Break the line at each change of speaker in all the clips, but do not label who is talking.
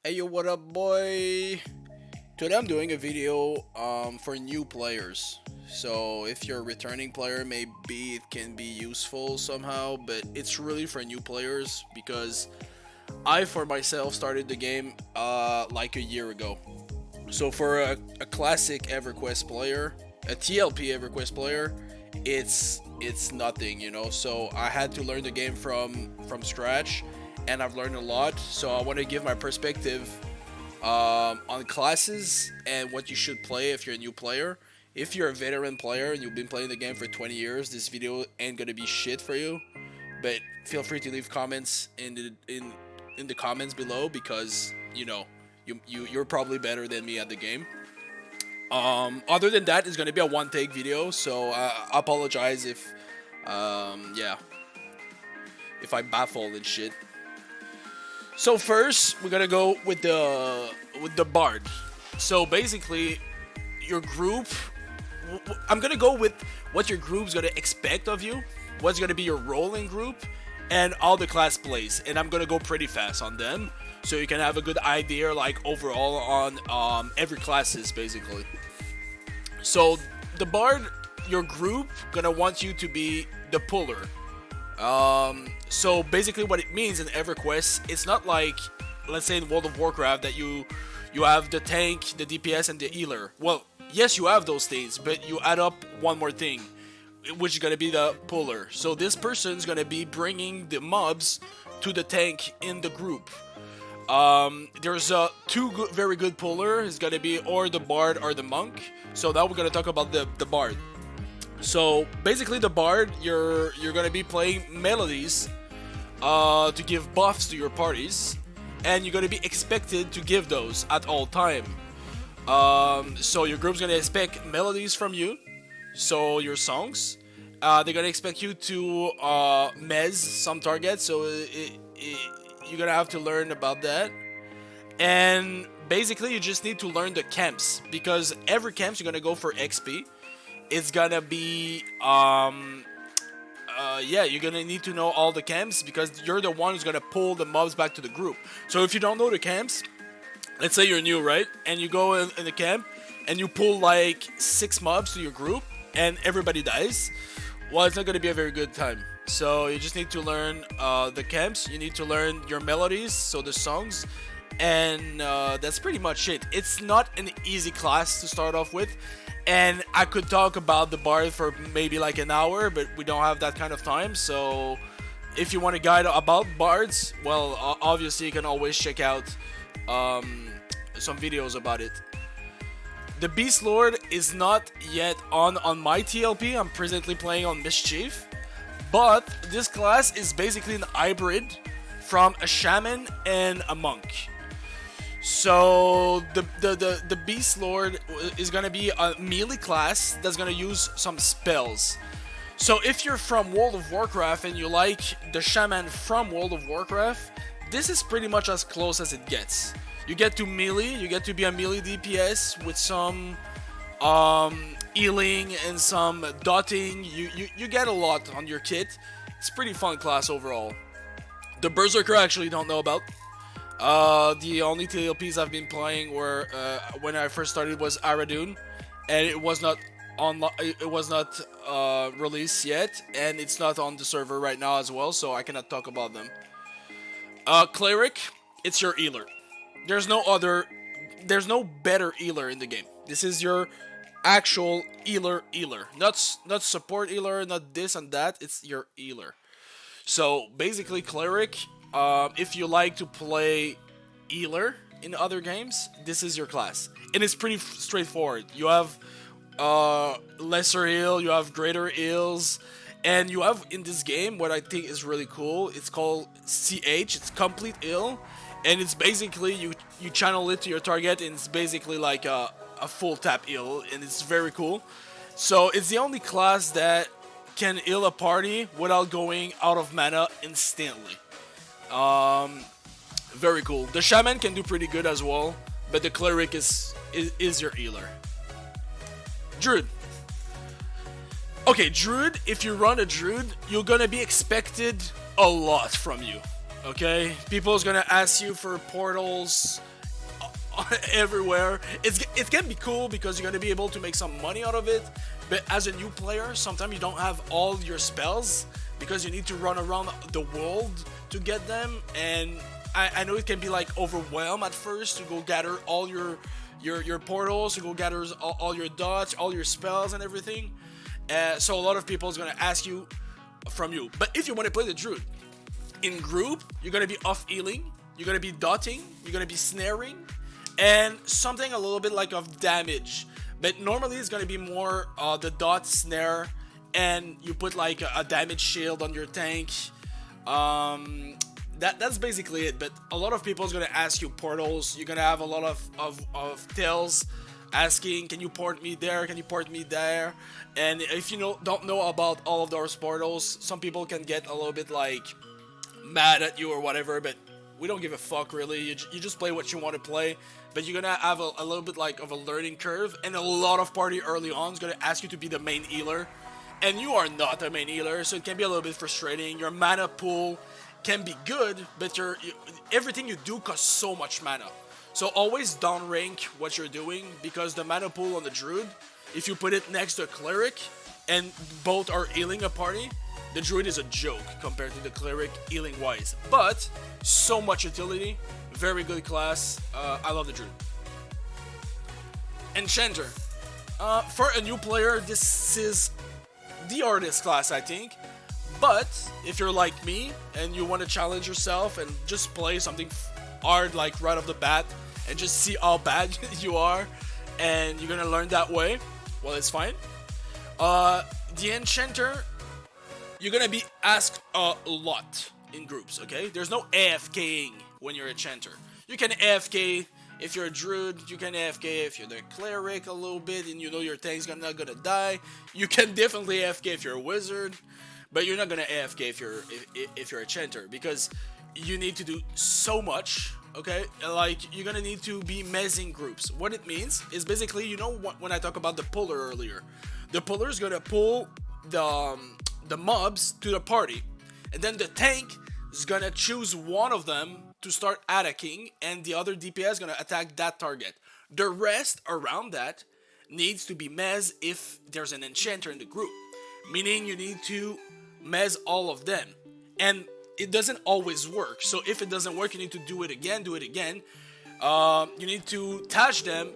Hey yo, what up, boy? Today I'm doing a video for new players. So if you're a returning player, maybe it can be useful somehow, but it's really for new players because I, for myself, started the game like a year ago. So for a classic Everquest player, a TLP Everquest player, it's nothing, you know. So I had to learn the game from scratch, and I've learned a lot. So I want to give my perspective on classes and what you should play if you're a new player. If you're a veteran player and you've been playing the game for 20 years, this video ain't gonna be shit for you. But feel free to leave comments in the comments below because you're probably better than me at the game. Other than that, it's gonna be a one take video, so I apologize yeah, if I baffle and shit. So first, we're gonna go with the bard. So basically, your group. I'm gonna go with what your group's gonna expect of you, what's gonna be your role in group, and all the class plays. And I'm gonna go pretty fast on them, so you can have a good idea, like overall on every classes basically. So the bard, your group gonna want you to be the puller. So basically what it means in EverQuest, it's not like, let's say in World of Warcraft, that you have the tank, the DPS, and the healer. Well, yes, you have those things, but you add up one more thing, which is gonna be the puller. So this person's gonna be bringing the mobs to the tank in the group. There's two very good puller. It's gonna be or the bard or the monk. So now we're gonna talk about the bard. So basically, the bard, you're gonna be playing melodies to give buffs to your parties, and you're gonna be expected to give those at all time. So your group's gonna expect melodies from you, so your songs. They're gonna expect you to mez some targets, so you're gonna have to learn about that. And basically, you just need to learn the camps because every camps you're gonna go for XP. It's gonna be yeah, you're gonna need to know all the camps because you're the one who's gonna pull the mobs back to the group. So if you don't know the camps, let's say you're new, right, and you go in the camp and you pull like 6 mobs to your group and everybody dies, well, it's not gonna be a very good time. So you just need to learn the camps, you need to learn your melodies, so the songs, and that's pretty much it. It's not an easy class to start off with, and I could talk about the bard for maybe like an hour, but we don't have that kind of time. So if you want a guide about bards, well, obviously you can always check out some videos about it. The Beast Lord is not yet on my TLP. I'm presently playing on Mischief, but this class is basically an hybrid from a shaman and a monk. So the Beast Lord is gonna be a melee class that's gonna use some spells. So if you're from World of Warcraft and you like the Shaman from World of Warcraft, this is pretty much as close as it gets. You get to melee, you get to be a melee DPS with some healing and some dotting. You get a lot on your kit. It's pretty fun class overall. The Berserker I actually don't know about. The only TLPs I've been playing were when I first started was Aradun, and it was not released yet, and it's not on the server right now as well, so I cannot talk about them. Cleric, it's your healer. There's no better healer in the game. This is your actual healer, not support healer, not this and that. It's your healer. So basically, cleric. If you like to play healer in other games, this is your class, and it's pretty straightforward. You have lesser heal, you have greater heals, and you have in this game what I think is really cool. It's called CH. It's complete heal, and it's basically you channel it to your target, and it's basically like a full tap heal, and it's very cool. So it's the only class that can heal a party without going out of mana instantly. Very cool. The shaman can do pretty good as well, but the cleric is your healer. Druid. Okay, Druid, if you run a Druid, you're gonna be expected a lot from you. Okay? People's gonna ask you for portals, everywhere. It can be cool because you're gonna be able to make some money out of it. But as a new player, sometimes you don't have all your spells because you need to run around the world to get them. And I know it can be like overwhelmed at first to go gather all your portals, to go gather all your dots, all your spells and everything. So a lot of people is gonna ask you from you. But if you want to play the druid in group, you're gonna be off healing, you're gonna be dotting, you're gonna be snaring, and something a little bit like of damage. But normally it's gonna be more the dot, snare, and you put like a damage shield on your tank. That's basically it. But a lot of people is gonna ask you portals. You're gonna have a lot of tails asking, can you port me there? Can you port me there? And if you don't know about all of those portals, some people can get a little bit like mad at you or whatever. But we don't give a fuck really. You just play what you want to play. But you're gonna have a little bit like of a learning curve, and a lot of party early on is gonna ask you to be the main healer, and you are not the main healer, so it can be a little bit frustrating. Your mana pool can be good, but everything you do costs so much mana. So always down rank what you're doing, because the mana pool on the druid, if you put it next to a cleric and both are healing a party, the druid is a joke compared to the cleric healing wise. But so much utility, very good class. I love the druid. Enchanter. For a new player, this is the hardest class, I think. But if you're like me and you want to challenge yourself and just play something hard like right off the bat and just see how bad you are, and you're gonna learn that way, well, it's fine. The Enchanter, you're gonna be asked a lot in groups, okay? There's no AFKing when you're a Enchanter. You can AFK if you're a druid, you can AFK if you're the cleric a little bit and you know your tank's not gonna die. You can definitely AFK if you're a wizard, but you're not gonna AFK if you're a Enchanter, because you need to do so much, okay? Like, you're gonna need to be mezzing groups. What it means is basically, when I talk about the puller earlier, the puller is gonna pull the mobs to the party, and then the tank is gonna choose one of them to start attacking, and the other DPS is gonna attack that target. The rest around that needs to be mez if there's an Enchanter in the group, meaning you need to mez all of them, and it doesn't always work. So if it doesn't work, you need to do it again. You need to touch them,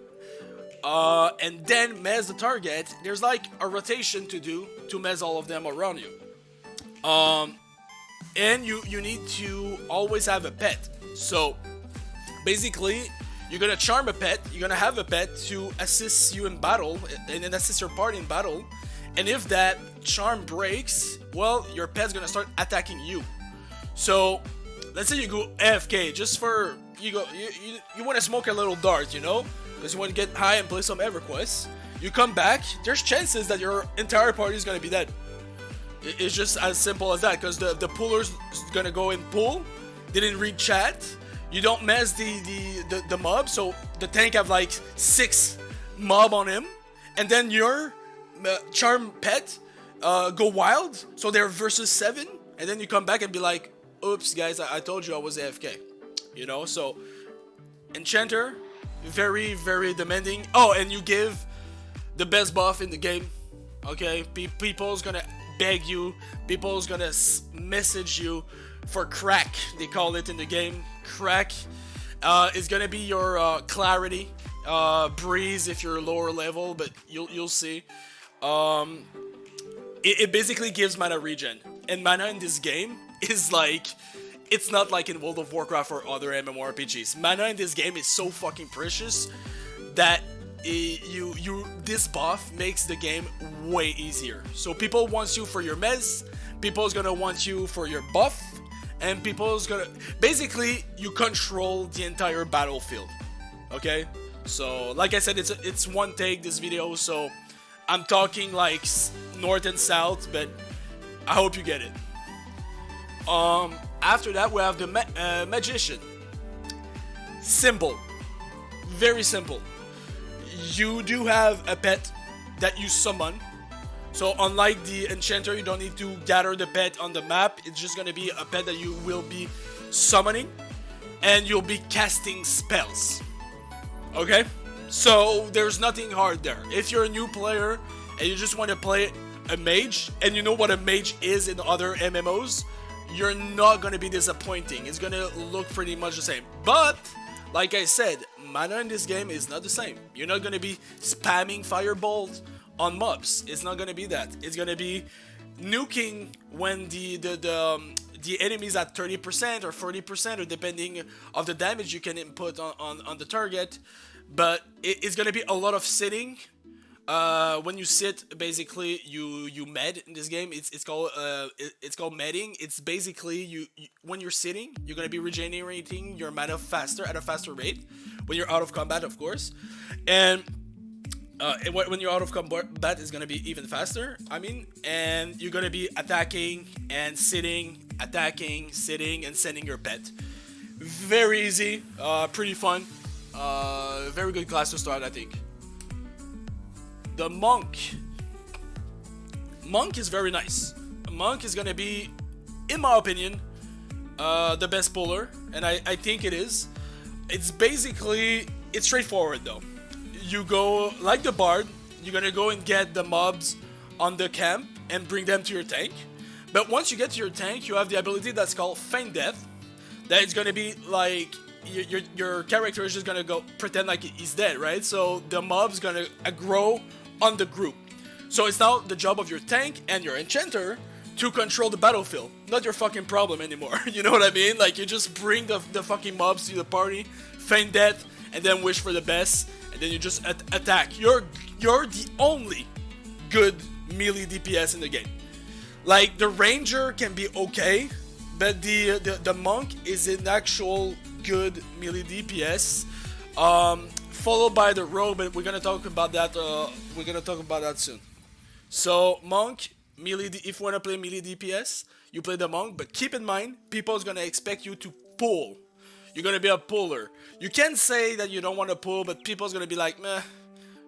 and then mez the target. There's like a rotation to do to mez all of them around you. And you need to always have a pet. So basically, you're gonna charm a pet. You're gonna have a pet to assist you in battle and then assist your party in battle. And if that charm breaks, well, your pet's gonna start attacking you. So let's say you go AFK just for you want to smoke a little dart, because you want to get high and play some Everquest. You come back, there's chances that your entire party is gonna be dead. It's just as simple as that, because the puller's gonna go and pull, didn't read chat, you don't mess the mob, so the tank have like 6 mob on him, and then your charm pet go wild, so they're versus 7, and then you come back and be like, oops guys, I told you I was AFK. So Enchanter, very, very demanding. Oh, and you give the best buff in the game, okay? People's gonna beg you, people's gonna message you for crack, they call it in the game. Crack is gonna be your clarity, breeze if you're lower level, but you'll see. It basically gives mana regen, and mana in this game is like, it's not like in World of Warcraft or other MMORPGs. Mana in this game is so fucking precious that this buff makes the game way easier. So people want you for your mez, people's gonna want you for your buff, and people's gonna, basically you control the entire battlefield. Okay, so like I said, it's one take, this video, so I'm talking like north and south, but I hope you get it. After that we have the Magician. Simple, very simple. You do have a pet that you summon. So unlike the Enchanter, you don't need to gather the pet on the map. It's just gonna be a pet that you will be summoning, and you'll be casting spells. Okay? So there's nothing hard there. If you're a new player and you just want to play a mage, and you know what a mage is in other MMOs, you're not gonna be disappointing. It's gonna look pretty much the same. But, like I said, mana in this game is not the same. You're not gonna be spamming firebolt on mobs. It's not gonna be that. It's gonna be nuking when the enemy's at 30% or 40%, or depending of the damage you can input on the target. But it's gonna be a lot of sitting. When you sit, basically you med in this game. It's called medding. It's basically you when you're sitting, you're gonna be regenerating your mana faster at a faster rate when you're out of combat, of course, and when you're out of combat, it's gonna be even faster. I mean, and you're gonna be attacking and sitting, attacking, sitting, and sending your pet. Very easy, pretty fun, very good class to start, I think. The monk. Monk is very nice. Monk is gonna be, in my opinion, the best puller, and I think it is. It's basically, it's straightforward though. You go, like the bard, you're gonna go and get the mobs on the camp and bring them to your tank. But once you get to your tank, you have the ability that's called feign death. That is gonna be like, your character is just gonna go pretend like he's dead, right? So the mob's gonna aggro on the group. So it's now the job of your tank and your enchanter to control the battlefield. Not your fucking problem anymore. You know what I mean? Like, you just bring the fucking mobs to the party, feign death, and then wish for the best, and then you just attack. You're the only good melee DPS in the game. Like, the ranger can be okay, but the monk is an actual good melee DPS. Followed by the rogue, but we're gonna talk about that. We're gonna talk about that soon. So monk, melee. If you wanna play melee DPS, you play the monk. But keep in mind, people's gonna expect you to pull. You're gonna be a puller. You can say that you don't want to pull, but people's gonna be like, meh.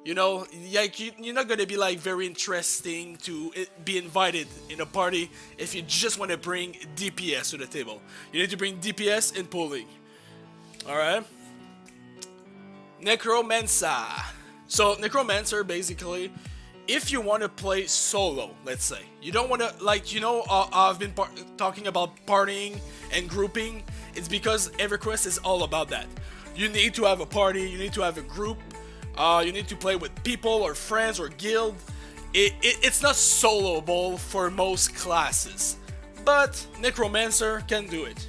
You know, like you're not gonna be like very interesting to be invited in a party if you just want to bring DPS to the table. You need to bring DPS and pulling. All right. Necromancer. So Necromancer, basically, if you want to play solo, let's say, you don't want to, like, you know, I've been talking about partying and grouping. It's because Everquest is all about that. You need to have a party, you need to have a group, you need to play with people or friends or guild. It's not soloable for most classes, but Necromancer can do it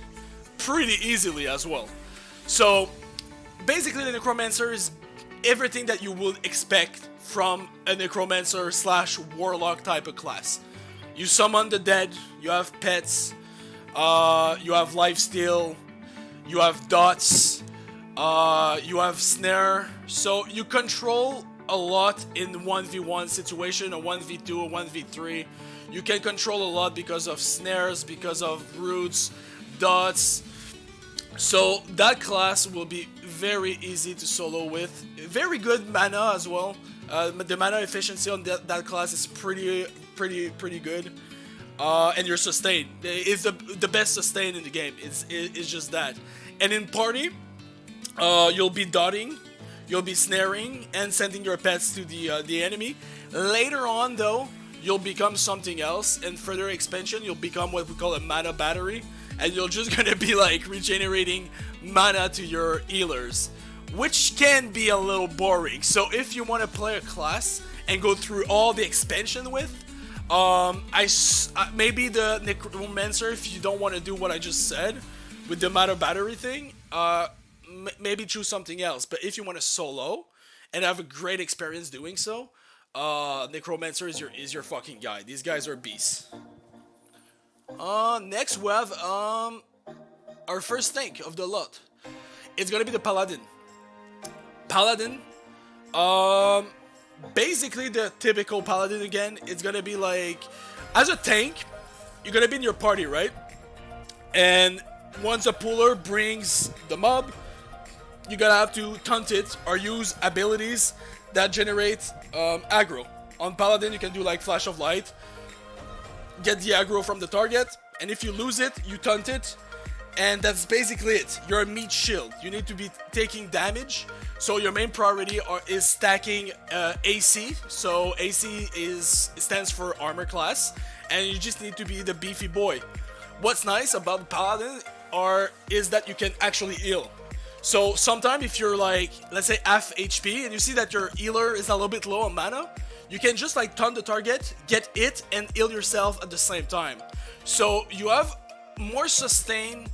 pretty easily as well. So basically, the Necromancer is everything that you would expect from a Necromancer / Warlock type of class. You summon the dead, you have pets, you have lifesteal, you have dots, you have snare. So you control a lot in 1v1 situation, a 1v2, a 1v3. You can control a lot because of snares, because of roots, dots. So that class will be very easy to solo with. Very good mana as well. The mana efficiency on that class is pretty good. And your sustain is the best sustain in the game. It's just that. And in party, you'll be dotting, you'll be snaring, and sending your pets to the enemy. Later on, though, you'll become something else. And further expansion, you'll become what we call a mana battery. And you're just gonna be like regenerating mana to your healers, which can be a little boring. So if you want to play a class and go through all the expansion with, maybe the Necromancer, if you don't want to do what I just said with the mana battery thing, maybe choose something else. But if you want to solo and have a great experience doing so, Necromancer is your fucking guy. These guys are beasts. Next we have our first tank of the lot. It's gonna be the Paladin. Paladin, basically the typical Paladin again. It's gonna be like, as a tank, you're gonna be in your party, right? And once a puller brings the mob, you're gonna have to taunt it or use abilities that generate aggro. On Paladin, you can do like Flash of Light, get the aggro from the target, and if you lose it, you taunt it, And that's basically it. You're a meat shield. You need to be taking damage. So your main priority is stacking AC. So AC stands for armor class, and you just need to be the beefy boy. What's nice about the paladin is that you can actually heal. So sometimes if you're like, let's say half HP, and you see that your healer is a little bit low on mana, you can just like taunt the target, get it, and heal yourself at the same time. So you have more sustain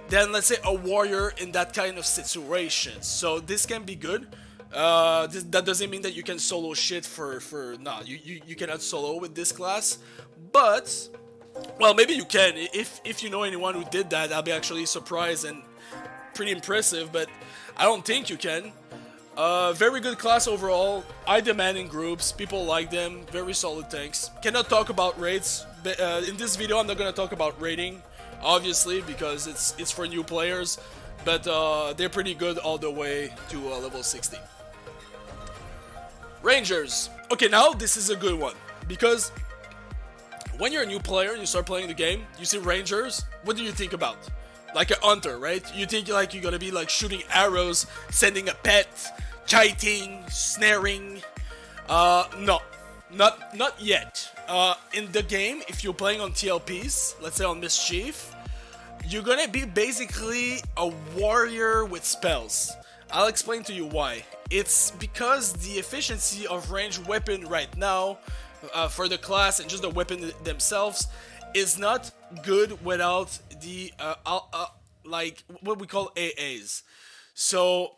than, let's say, a warrior in that kind of situation. So this can be good. That doesn't mean that you can solo shit nah, you cannot solo with this class. But, well, maybe you can. If you know anyone who did that, I'll be actually surprised and pretty impressive, but I don't think you can. Very good class overall. High demand in groups. People like them. Very solid tanks. Cannot talk about raids. But, in this video, I'm not gonna talk about raiding, obviously, because it's for new players. But they're pretty good all the way to level 60. Rangers. Okay, now this is a good one, because when you're a new player and you start playing the game, you see Rangers. What do you think about? Like a hunter, right? You think like you're gonna be like shooting arrows, sending a pet, kiting, snaring. No, not yet. In the game, if you're playing on TLPs, let's say on Mischief, you're gonna be basically a warrior with spells. I'll explain to you why. It's because the efficiency of ranged weapon right now, for the class and just the weapon themselves, is not good without the like what we call AAs. So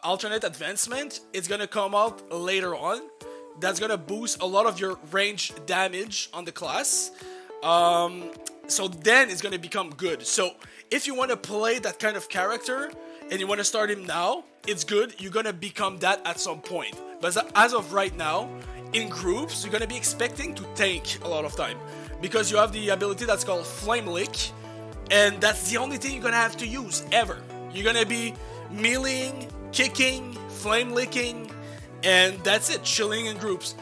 alternate advancement is gonna come out later on. That's gonna boost a lot of your range damage on the class. So then it's gonna become good. So if you want to play that kind of character and you want to start him now, it's good. You're gonna become that at some point. But as of right now, in groups, you're gonna be expecting to tank a lot of time, because you have the ability that's called Flame Lick, and that's the only thing you're gonna have to use ever. You're gonna be meleeing, kicking, flame licking, and that's it, chilling in groups.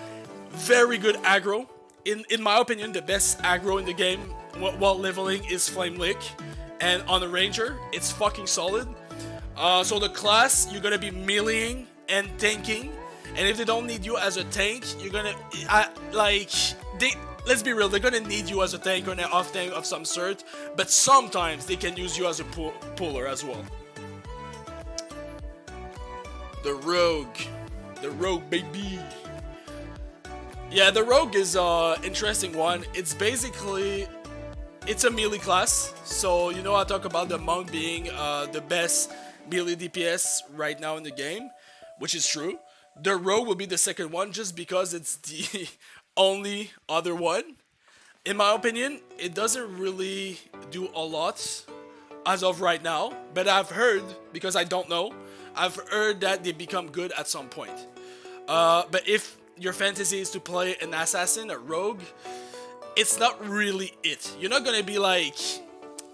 Very good aggro. In my opinion, the best aggro in the game while leveling is Flame Lick, and on a Ranger, it's fucking solid. So the class, you're gonna be meleeing and tanking, and if they don't need you as a tank, you're gonna, let's be real, they're gonna need you as a tank or an off tank of some sort, but sometimes they can use you as a puller as well. The Rogue. The Rogue, baby. Yeah, the Rogue is an interesting one. It's basically, it's a melee class. So, you know, I talk about the Monk being the best melee DPS right now in the game, which is true. The Rogue will be the second one just because it's the only other one. In my opinion, it doesn't really do a lot as of right now, but I've heard, because I don't know, I've heard that they become good at some point. But if your fantasy is to play an assassin, a rogue, it's not really it. You're not gonna be like,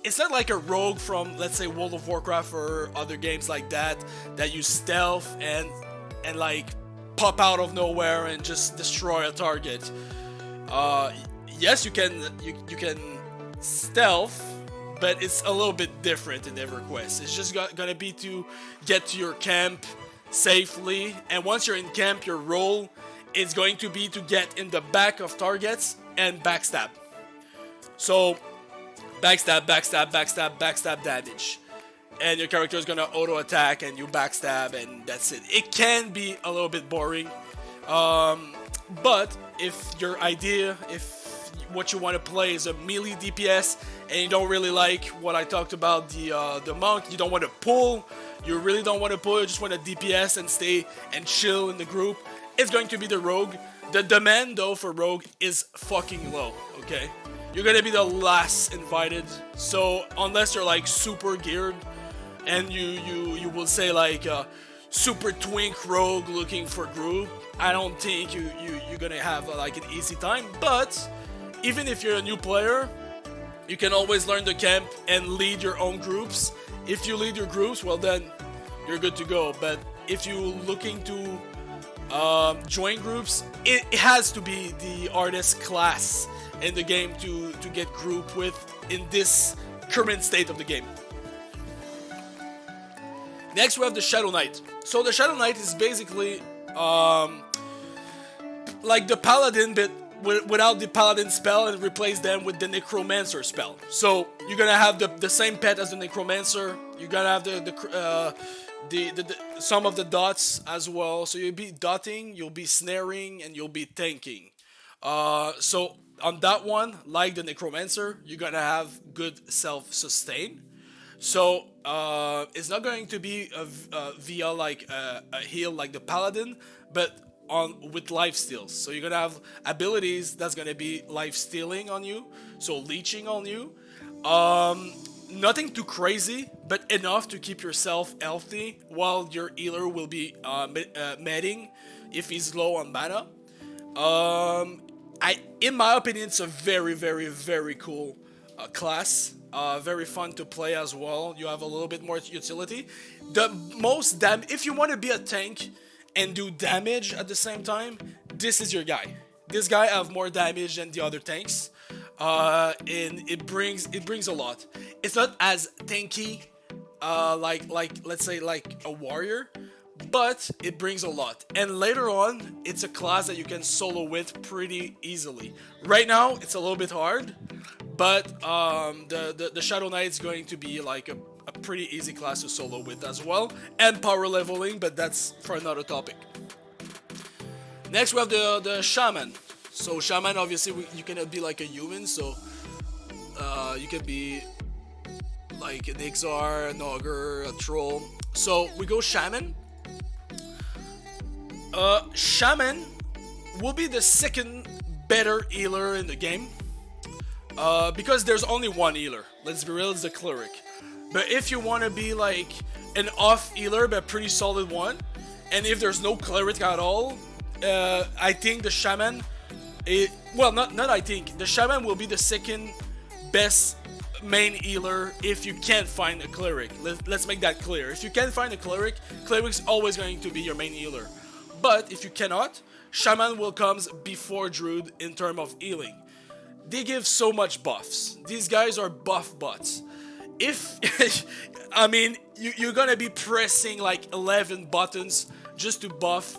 it's not like a rogue from, let's say, World of Warcraft or other games like that use stealth and like pop out of nowhere and just destroy a target. Yes, you can stealth, but it's a little bit different in Everquest. It's just gonna be to get to your camp safely, and once you're in camp, your role is going to be to get in the back of targets and backstab. So backstab, backstab, backstab, backstab damage, and your character is gonna auto attack and you backstab, and that's it. It can be a little bit boring, but if your idea, if what you want to play is a melee DPS and you don't really like what I talked about, the Monk, you don't want to pull, you really don't want to pull, you just want to DPS and stay and chill in the group, it's going to be the Rogue. The demand though for Rogue is fucking low, okay? You're gonna be the last invited, so unless you're like super geared and you will say like super twink rogue looking for group, I don't think you're gonna have like an easy time. But even if you're a new player, you can always learn the camp and lead your own groups. If you lead your groups, well then you're good to go. But if you're looking to join groups, it has to be the artist class in the game to get group with in this current state of the game. Next we have the Shadow Knight. So the Shadow Knight is basically like the Paladin, but without the Paladin spell, and replace them with the Necromancer spell. So you're gonna have the same pet as the Necromancer. You're gonna have the some of the dots as well. So you'll be dotting, you'll be snaring, and you'll be tanking. So on that one, like the Necromancer, you're gonna have good self-sustain. So it's not going to be via like a heal like the Paladin, but on with life steals. So you're gonna have abilities that's gonna be life stealing on you, so leeching on you. Nothing too crazy, but enough to keep yourself healthy while your healer will be medding if he's low on mana. In my opinion, it's a very, very, very cool class. Very fun to play as well. You have a little bit more utility. The most if you want to be a tank and do damage at the same time, this is your guy. This guy have more damage than the other tanks, and it brings a lot. It's not as tanky, like let's say like a warrior, but it brings a lot. And later on, it's a class that you can solo with pretty easily. Right now, it's a little bit hard, but the Shadow Knight is going to be like a pretty easy class to solo with as well, and power leveling, but that's for another topic. Next we have the Shaman. So Shaman, obviously you cannot be like a human, so you can be like an Ixar, an Ogre, a Troll. So we go Shaman. Shaman will be the second better healer in the game, because there's only one healer. Let's be real, it's the Cleric. But if you want to be like an off healer but pretty solid one, and if there's no Cleric at all, I think the Shaman, the Shaman will be the second best main healer if you can't find a Cleric. Let's make that clear. If you can't find a Cleric, Cleric's always going to be your main healer. But if you cannot, Shaman will come before Druid in terms of healing. They give so much buffs. These guys are buff bots. If I mean, you're gonna be pressing like 11 buttons just to buff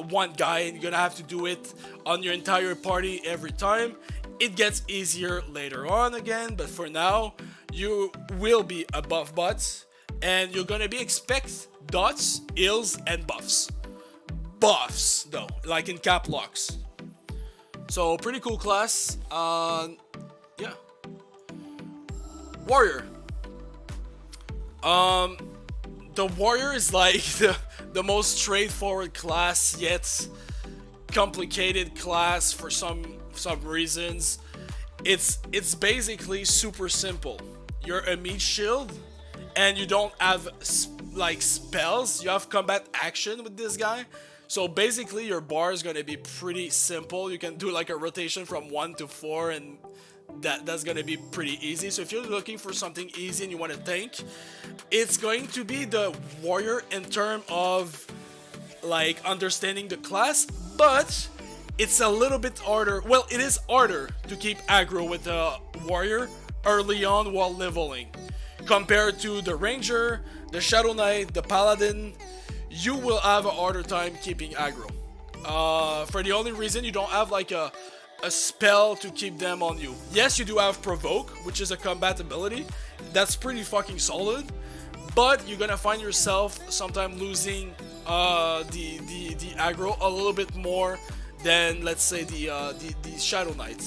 one guy, and you're gonna have to do it on your entire party every time. It gets easier later on again, but for now, you will be a buff bot, and you're gonna be expect dots, heals, and buffs. Buffs though, like in cap locks. So pretty cool class. Yeah. Warrior. The Warrior is like the most straightforward class, yet complicated class for some reasons. It's basically super simple. You're a meat shield, and you don't have like spells. You have combat action with this guy. So basically your bar is going to be pretty simple. You can do like a rotation from 1 to 4, and that's going to be pretty easy. So if you're looking for something easy and you want to tank, it's going to be the Warrior in terms of like understanding the class, but it's a little bit harder. Well, it is harder to keep aggro with the Warrior early on while leveling compared to the Ranger, the Shadow Knight, the Paladin. You will have a harder time keeping aggro. For the only reason you don't have like a spell to keep them on you. Yes, you do have Provoke, which is a combat ability. That's pretty fucking solid. But you're gonna find yourself sometime losing the aggro a little bit more than, let's say, the Shadow Knight.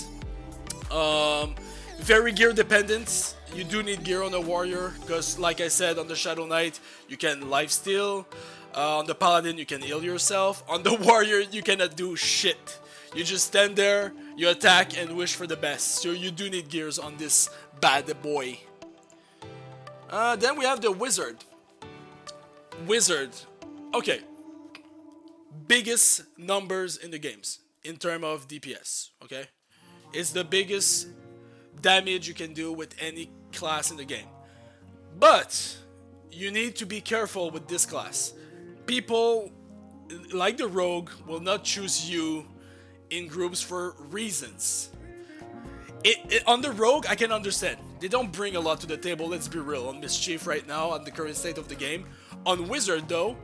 Very gear dependent. You do need gear on the Warrior, because like I said, on the Shadow Knight you can lifesteal. On the Paladin you can heal yourself. On the Warrior you cannot do shit. You just stand there, you attack, and wish for the best. So you do need gears on this bad boy. Then we have the Wizard. Wizard. Okay. Biggest numbers in the games in terms of DPS. Okay. It's the biggest damage you can do with any class in the game. But you need to be careful with this class. People like the Rogue will not choose you in groups for reasons. On the Rogue, I can understand. they don't bring a lot to the table, let's be real, on Mischief right now, on the current state of the game. On Wizard, though,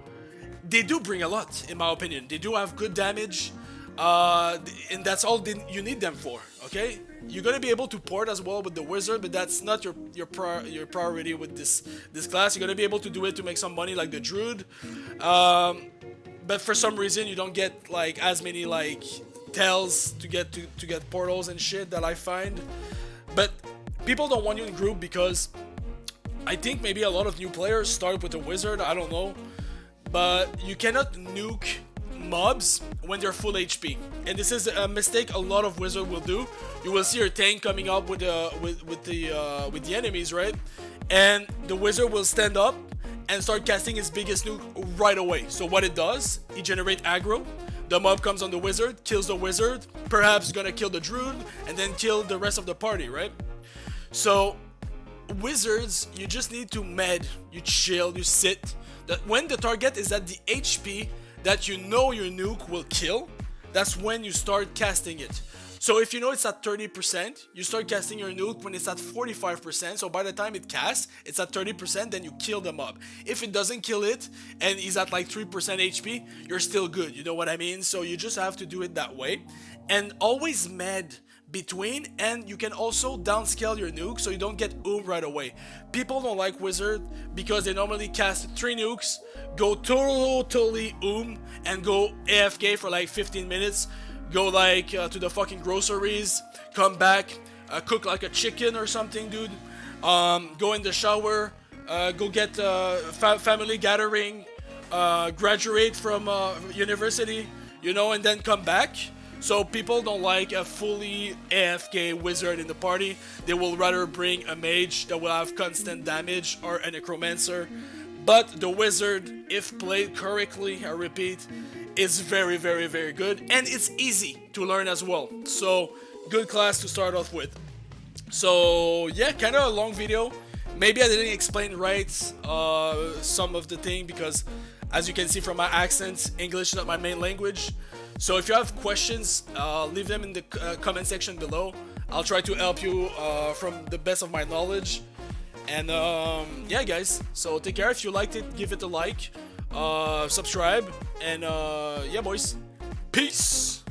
they do bring a lot, in my opinion. They do have good damage, and that's all you need them for, okay? You're gonna be able to port as well with the Wizard, but that's not your priority with this class. You're gonna be able to do it to make some money like the Druid, but for some reason you don't get like as many like tells to get portals and shit that I find. But people don't want you in group because I think maybe a lot of new players start with a Wizard, I don't know. But you cannot nuke mobs when they're full HP, and this is a mistake a lot of Wizard will do. You will see your tank coming up with the enemies, right? And the Wizard will stand up and start casting his biggest nuke right away. So what it does, it generates aggro. The mob comes on the Wizard, kills the Wizard, perhaps gonna kill the Druid, and then kill the rest of the party, right? So Wizards, you just need to med, you chill, you sit. That when the target is at the HP that you know your nuke will kill, that's when you start casting it. So if you know it's at 30%, you start casting your nuke when it's at 45%, so by the time it casts, it's at 30%, then you kill the mob. If it doesn't kill it, and he's at like 3% HP, you're still good, you know what I mean? So you just have to do it that way. And always med between, and you can also downscale your nuke so you don't get right away. People don't like Wizard because they normally cast 3 nukes, go totally and go AFK for like 15 minutes, go like to the fucking groceries, come back, cook like a chicken or something, dude, go in the shower, go get family gathering, graduate from university, you know, and then come back. So people don't like a fully AFK Wizard in the party. They will rather bring a mage that will have constant damage or a necromancer. But the Wizard, if played correctly, I repeat, is very, very, very good. And it's easy to learn as well. So good class to start off with. So yeah, kind of a long video. Maybe I didn't explain right some of the thing because as you can see from my accent, English is not my main language. So if you have questions, leave them in the comment section below. I'll try to help you from the best of my knowledge. And yeah, guys, so take care. If you liked it, give it a like, subscribe, and yeah, boys, peace.